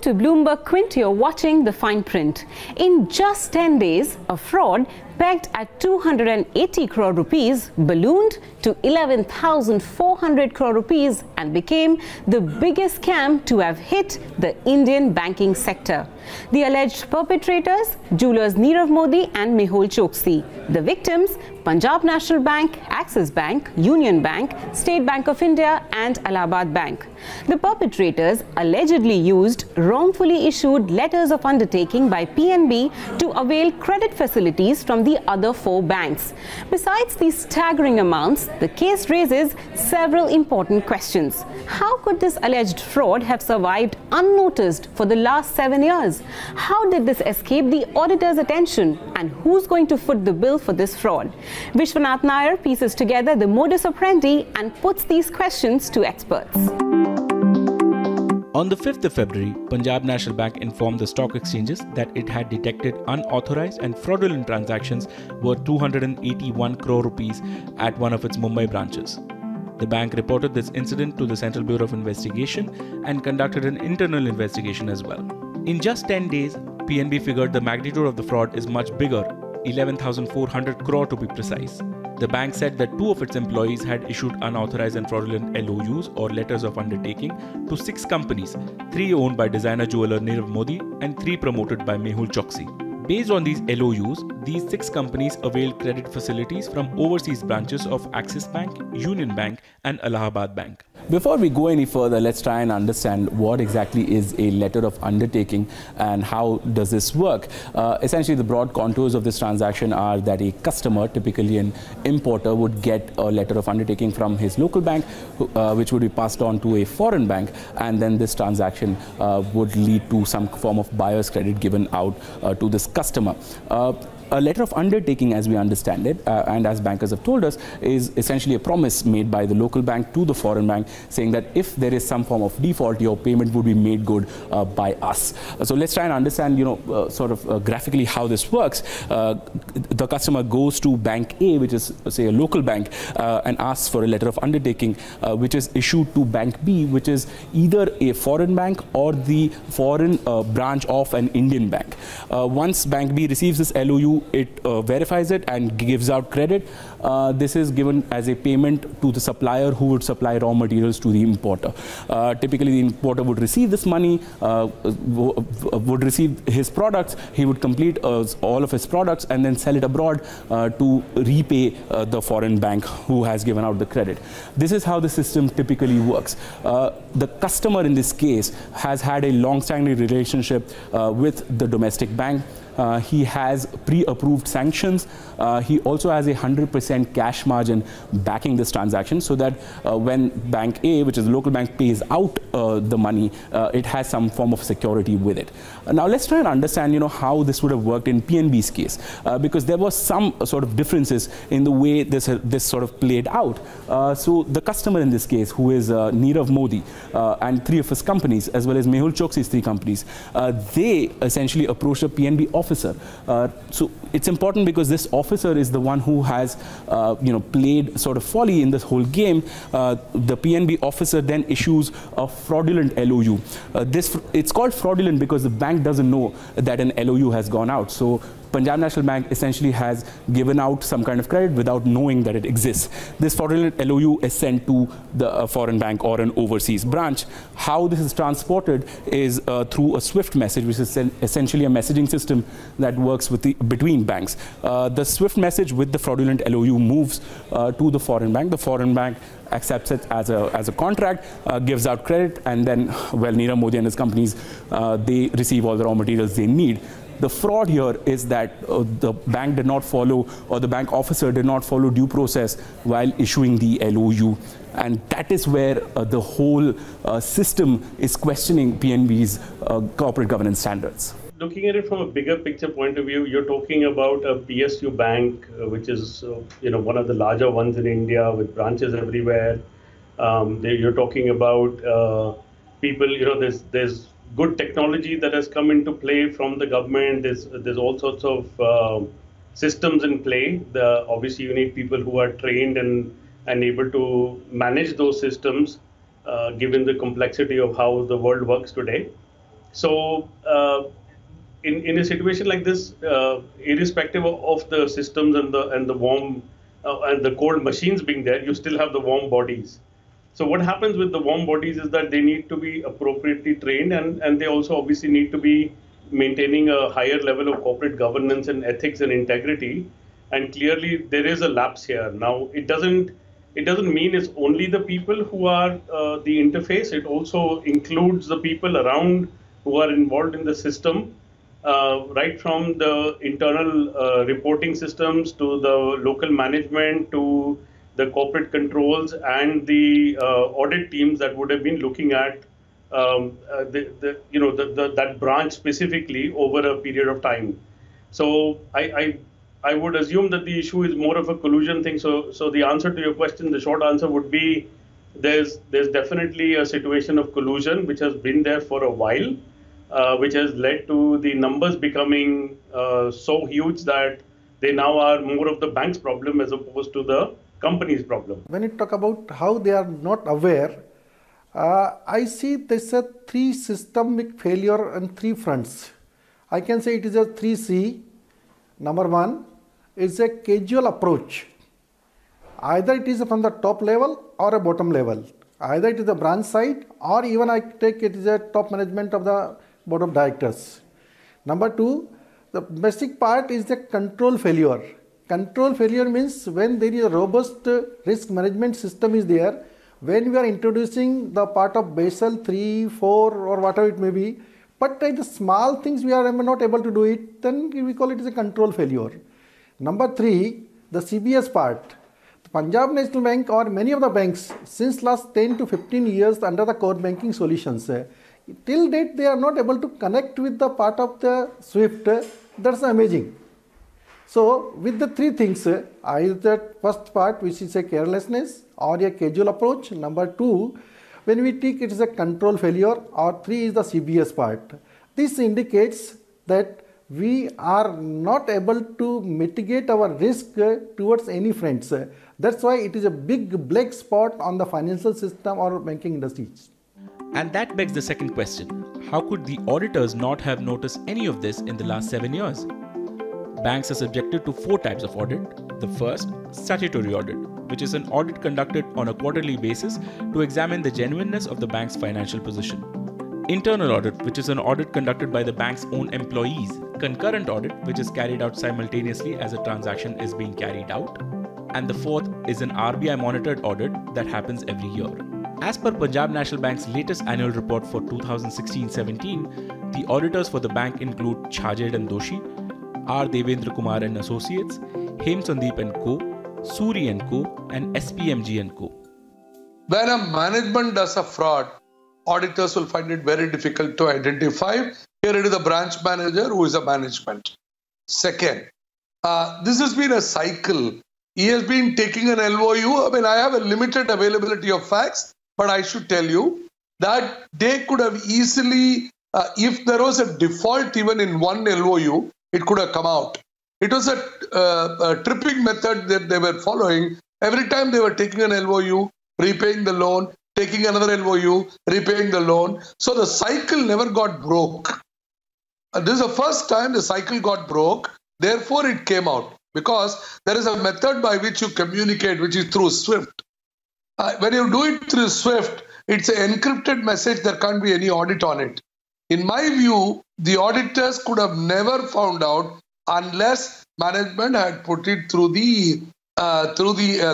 to Bloomberg Quint. You're watching the Fineprint. In just 10 days, a fraud pegged at 280 crore rupees ballooned to 11,400 crore rupees and became the biggest scam to have hit the Indian banking sector. The alleged perpetrators, jewelers Nirav Modi and Mehul Choksi. The victims, Punjab National Bank, Axis Bank, Union Bank, State Bank of India and Allahabad Bank. The perpetrators allegedly used wrongfully issued letters of undertaking by PNB to avail credit facilities from the other four banks. Besides these staggering amounts, the case raises several important questions. How could this alleged fraud have survived unnoticed for the last 7 years? How did this escape the auditor's attention? And who's going to foot the bill for this fraud? Vishwanath Nair pieces together the modus operandi and puts these questions to experts. On the 5th of February, Punjab National Bank informed the stock exchanges that it had detected unauthorized and fraudulent transactions worth 281 crore rupees at one of its Mumbai branches. The bank reported this incident to the Central Bureau of Investigation and conducted an internal investigation as well. In just 10 days, PNB figured the magnitude of the fraud is much bigger, 11,400 crore to be precise. The bank said that 2 of its employees had issued unauthorized and fraudulent LOUs or letters of undertaking to 6 companies, 3 owned by designer jeweler Nirav Modi and 3 promoted by Mehul Choksi. Based on these LOUs, these 6 companies availed credit facilities from overseas branches of Axis Bank, Union Bank and Allahabad Bank. Before we go any further, let's try and understand what exactly is a letter of undertaking and how does this work. Essentially, the broad contours of this transaction are that a customer, typically an importer, would get a letter of undertaking from his local bank, which would be passed on to a foreign bank, and then this transaction would lead to some form of buyer's credit given out to this customer. A letter of undertaking, as we understand it, and as bankers have told us, is essentially a promise made by the local bank to the foreign bank saying that if there is some form of default, your payment would be made good by us. So let's try and understand, graphically how this works. The customer goes to Bank A, which is, say, a local bank, and asks for a letter of undertaking, which is issued to Bank B, which is either a foreign bank or the foreign branch of an Indian bank. Once Bank B receives this LOU, it verifies it and gives out credit. This is given as a payment to the supplier who would supply raw materials to the importer. Typically, the importer would receive this money, would receive his products, he would complete all of his products and then sell it abroad to repay the foreign bank who has given out the credit. This is how the system typically works. The customer in this case has had a long-standing relationship with the domestic bank. He has pre-approved sanctions. He also has a 100% cash margin backing this transaction, so that when Bank A, which is the local bank, pays out the money, it has some form of security with it. Now let's try and understand, how this would have worked in PNB's case, because there was some sort of differences in the way this sort of played out. So the customer in this case, who is Nirav Modi and 3 of his companies, as well as Mehul Choksi's 3 companies, they essentially approached a PNB officer. So it's important because this officer is the one who has, played sort of folly in this whole game. The PNB officer then issues a fraudulent LOU. It's called fraudulent because the bank doesn't know that an LOU has gone out. So Punjab National Bank essentially has given out some kind of credit without knowing that it exists. This fraudulent LOU is sent to the foreign bank or an overseas branch. How this is transported is through a SWIFT message, which is essentially a messaging system that works between banks. The SWIFT message with the fraudulent LOU moves to the foreign bank. The foreign bank accepts it as a contract, gives out credit, and then, Nirav Modi and his companies, they receive all the raw materials they need. The fraud here is that the bank did not follow, or the bank officer did not follow due process while issuing the LOU. And that is where the whole system is questioning PNB's corporate governance standards. Looking at it from a bigger picture point of view, you're talking about a PSU bank, which is one of the larger ones in India with branches everywhere. You're talking about people, there's good technology that has come into play from the government. There's all sorts of systems in play. Obviously, you need people who are trained and able to manage those systems, given the complexity of how the world works today. So in a situation like this, irrespective of the systems and the warm and the cold machines being there, you still have the warm bodies. So what happens with the warm bodies is that they need to be appropriately trained, and they also obviously need to be maintaining a higher level of corporate governance and ethics and integrity. And clearly there is a lapse here. Now it doesn't mean it's only the people who are the interface. It also includes the people around who are involved in the system, right from the internal reporting systems to the local management to the corporate controls and the audit teams that would have been looking at that branch specifically over a period of time. So I would assume that the issue is more of a collusion thing. So the answer to your question, the short answer would be there's definitely a situation of collusion which has been there for a while, which has led to the numbers becoming so huge that they now are more of the bank's problem as opposed to the company's problem. When you talk about how they are not aware, I see there's a three systemic failure on three fronts. I can say it is a 3C. Number one is a casual approach. Either it is from the top level or a bottom level. Either it is the branch side or even I take it is a top management of the board of directors. Number two, the basic part is the control failure. Control failure means when there is a robust risk management system is there, when we are introducing the part of Basel 3, 4 or whatever it may be, but the small things we are not able to do it, then we call it as a control failure. Number three, the CBS part. The Punjab National Bank or many of the banks since last 10 to 15 years under the core banking solutions, till date they are not able to connect with the part of the SWIFT. That's amazing. So with the three things, either the first part which is a carelessness or a casual approach, number two, when we take it is a control failure, or three is the CBS part. This indicates that we are not able to mitigate our risk towards any fronts. That's why it is a big black spot on the financial system or banking industries. And that begs the second question. How could the auditors not have noticed any of this in the last 7 years? Banks are subjected to 4 types of audit. The first, statutory audit, which is an audit conducted on a quarterly basis to examine the genuineness of the bank's financial position. Internal audit, which is an audit conducted by the bank's own employees. Concurrent audit, which is carried out simultaneously as a transaction is being carried out. And the fourth is an RBI monitored audit that happens every year. As per Punjab National Bank's latest annual report for 2016-17, the auditors for the bank include Chajed and Doshi, R. Devendra Kumar and Associates, Hem Sandeep and Co., Suri and Co., and SPMG and Co. When a management does a fraud, auditors will find it very difficult to identify. Here it is the branch manager who is a management. Second, this has been a cycle. He has been taking an LOU. I have a limited availability of facts, but I should tell you that they could have easily, if there was a default even in one LOU, it could have come out. It was a tripping method that they were following. Every time they were taking an LOU, repaying the loan, taking another LOU, repaying the loan. So the cycle never got broke. This is the first time the cycle got broke. Therefore, it came out because there is a method by which you communicate, which is through SWIFT. When you do it through SWIFT, it's an encrypted message. There can't be any audit on it. In my view, the auditors could have never found out unless management had put it through the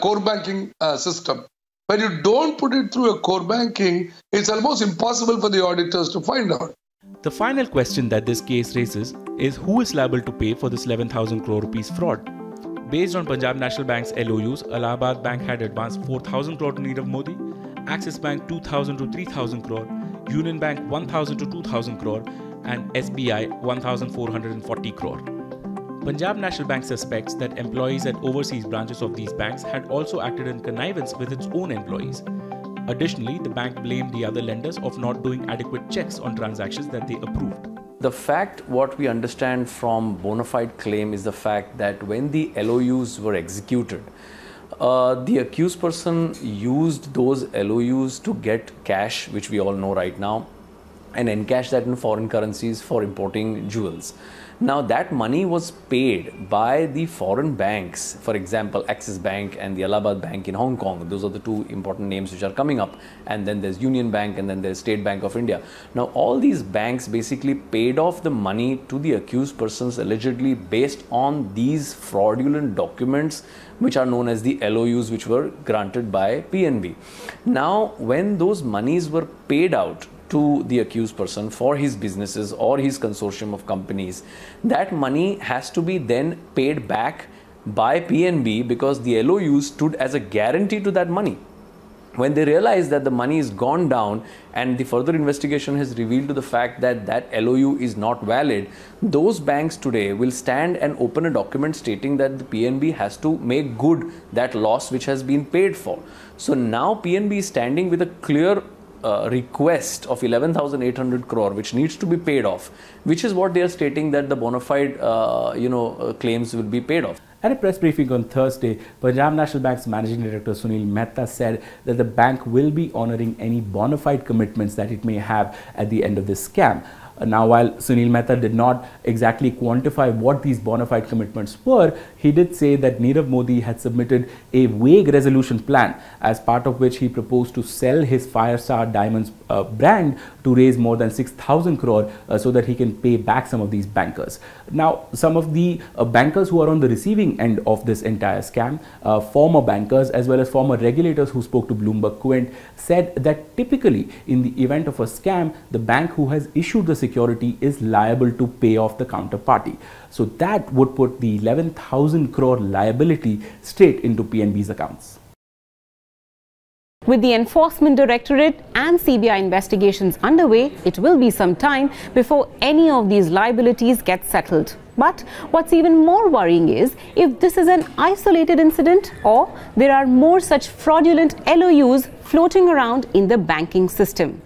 core banking system. When you don't put it through a core banking, it's almost impossible for the auditors to find out. The final question that this case raises is who is liable to pay for this 11,000 crore rupees fraud? Based on Punjab National Bank's LOUs, Allahabad Bank had advanced 4,000 crore to Nirav Modi, Axis Bank 2,000 to 3,000 crore, Union Bank 1,000 to 2,000 crore, and SBI 1,440 crore. Punjab National Bank suspects that employees at overseas branches of these banks had also acted in connivance with its own employees. Additionally, the bank blamed the other lenders of not doing adequate checks on transactions that they approved. The fact, what we understand from bona fide claim is the fact that when the LOUs were executed, the accused person used those LOUs to get cash, which we all know right now, and encash that in foreign currencies for importing jewels. Now that money was paid by the foreign banks, for example Axis Bank and the Allahabad Bank in Hong Kong. Those are the two important names which are coming up, and then there's Union Bank and then there's State Bank of India. Now all these banks basically paid off the money to the accused persons allegedly based on these fraudulent documents which are known as the LOUs, which were granted by PNB. Now when those monies were paid out to the accused person for his businesses or his consortium of companies, that money has to be then paid back by PNB because the LOUs stood as a guarantee to that money. When they realize that the money is gone down and the further investigation has revealed to the fact that that LOU is not valid, those banks today will stand and open a document stating that the PNB has to make good that loss which has been paid for. So now PNB is standing with a clear request of 11,800 crore which needs to be paid off, which is what they are stating that the bona fide claims will be paid off. At a press briefing on Thursday, Punjab National Bank's Managing Director Sunil Mehta said that the bank will be honouring any bona fide commitments that it may have at the end of this scam. Now, while Sunil Mehta did not exactly quantify what these bona fide commitments were, he did say that Nirav Modi had submitted a vague resolution plan, as part of which he proposed to sell his Firestar Diamonds brand to raise more than 6,000 crore so that he can pay back some of these bankers. Now, some of the bankers who are on the receiving end of this entire scam, former bankers as well as former regulators who spoke to Bloomberg Quint, said that typically in the event of a scam, the bank who has issued the security is liable to pay off the counterparty. So that would put the 11,000 crore liability straight into PNB's accounts. With the Enforcement Directorate and CBI investigations underway, it will be some time before any of these liabilities get settled. But what's even more worrying is if this is an isolated incident or there are more such fraudulent LOUs floating around in the banking system.